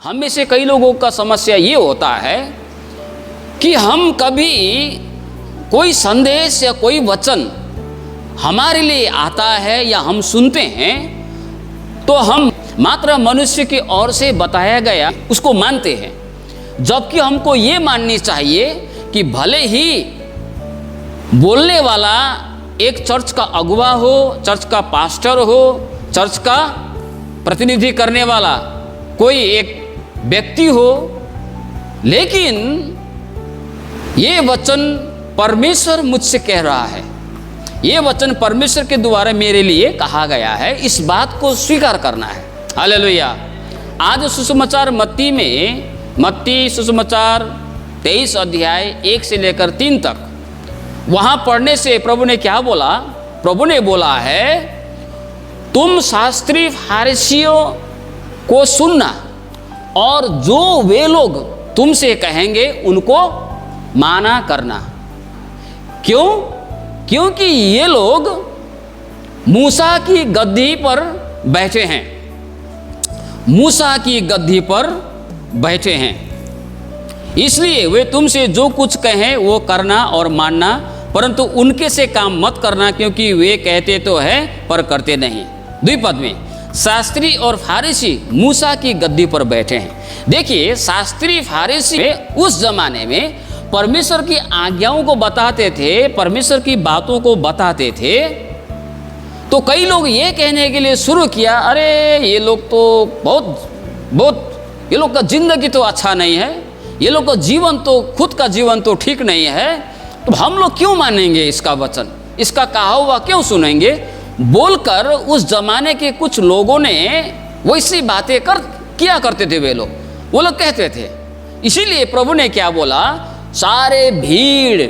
हम में से कई लोगों का समस्या ये होता है कि हम कभी कोई संदेश या कोई वचन हमारे लिए आता है या हम सुनते हैं तो हम मात्र मनुष्य की ओर से बताया गया उसको मानते हैं, जबकि हमको ये माननी चाहिए कि भले ही बोलने वाला एक चर्च का अगुवा हो, चर्च का पास्टर हो, चर्च का प्रतिनिधि करने वाला कोई एक व्यक्ति हो, लेकिन ये वचन परमेश्वर मुझसे कह रहा है, ये वचन परमेश्वर के द्वारा मेरे लिए कहा गया है, इस बात को स्वीकार करना है। हालेलुया। आज सुसमाचार मत्ती सुसमाचार 23 अध्याय 1 से लेकर 3 तक वहाँ पढ़ने से प्रभु ने क्या बोला? प्रभु ने बोला है, तुम शास्त्री फारिसियों को सुनना और जो वे लोग तुमसे कहेंगे उनको माना करना। क्यों? क्योंकि ये लोग मूसा की गद्दी पर बैठे हैं, मूसा की गद्दी पर बैठे हैं, इसलिए वे तुमसे जो कुछ कहें वो करना और मानना, परंतु उनके से काम मत करना, क्योंकि वे कहते तो हैं पर करते नहीं। द्विपद में शास्त्री और फारिसी मूसा की गद्दी पर बैठे हैं। देखिए, शास्त्री फारिसी उस जमाने में परमेश्वर की आज्ञाओं को बताते थे, परमेश्वर की बातों को बताते थे, तो कई लोग ये कहने के लिए शुरू किया, अरे ये लोग तो बहुत ये लोग का जिंदगी तो अच्छा नहीं है, ये लोग का जीवन तो खुद का जीवन तो ठीक नहीं है, तो हम लोग क्यों मानेंगे इसका वचन, इसका कहा हुआ क्यों सुनेंगे, बोलकर उस जमाने के कुछ लोगों ने वैसी बातें किया करते थे। वो लोग कहते थे। इसीलिए प्रभु ने क्या बोला, सारे भीड़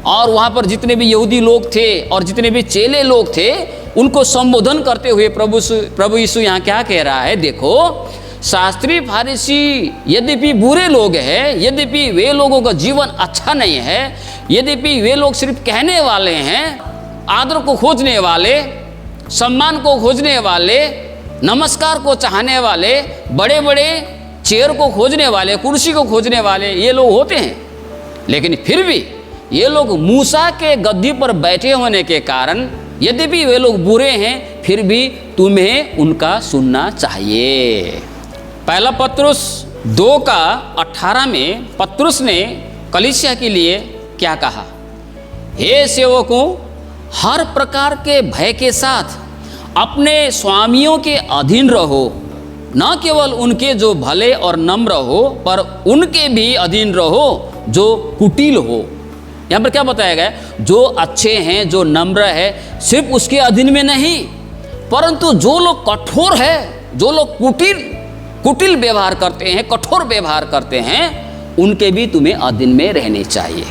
और वहाँ पर जितने भी यहूदी लोग थे और जितने भी चेले लोग थे उनको संबोधन करते हुए प्रभु यीशु यहाँ क्या कह रहा है, देखो शास्त्री फारिसी यद्यपि बुरे लोग हैं, यद्यपि वे लोगों का जीवन अच्छा नहीं है, यद्यपि वे लोग सिर्फ कहने वाले हैं, आदर को खोजने वाले, सम्मान को खोजने वाले, नमस्कार को चाहने वाले, बड़े बड़े चेयर को खोजने वाले, कुर्सी को खोजने वाले ये लोग होते हैं, लेकिन फिर भी ये लोग मूसा के गद्दी पर बैठे होने के कारण, यद्यपि वे लोग बुरे हैं, फिर भी तुम्हें उनका सुनना चाहिए। पहला पत्रुस 2:18 में पत्रुस ने कलीसिया के लिए क्या कहा, हे सेवकों, हर प्रकार के भय के साथ अपने स्वामियों के अधीन रहो, न केवल उनके जो भले और नम्र हो, पर उनके भी अधीन रहो जो कुटिल हो। यहाँ पर क्या बताया गया, जो अच्छे हैं, जो नम्र है, सिर्फ उसके अधीन में नहीं, परंतु जो लोग कठोर है, जो लोग कुटिल व्यवहार करते हैं, कठोर व्यवहार करते हैं, उनके भी तुम्हें अधीन में रहने चाहिए।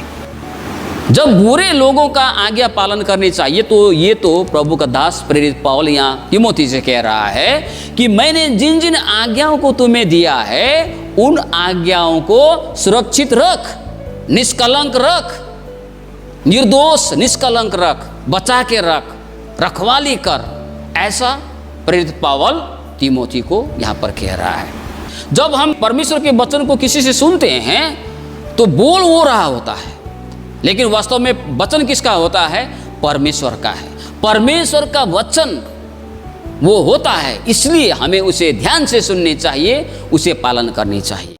जब बुरे लोगों का आज्ञा पालन करनी चाहिए, तो ये तो प्रभु का दास प्रेरित पौल यहाँ तिमोथी से कह रहा है कि मैंने जिन जिन आज्ञाओं को तुम्हें दिया है उन आज्ञाओं को सुरक्षित रख, निष्कलंक रख, निर्दोष निष्कलंक रख, बचा के रख, रखवाली कर। ऐसा प्रेरित पौल तिमोथी को यहाँ पर कह रहा है। जब हम परमेश्वर के वचन को किसी से सुनते हैं तो बोल वो रहा होता है, लेकिन वास्तव में वचन किसका होता है? परमेश्वर का है। परमेश्वर का वचन वो होता है, इसलिए हमें उसे ध्यान से सुननी चाहिए, उसे पालन करनी चाहिए।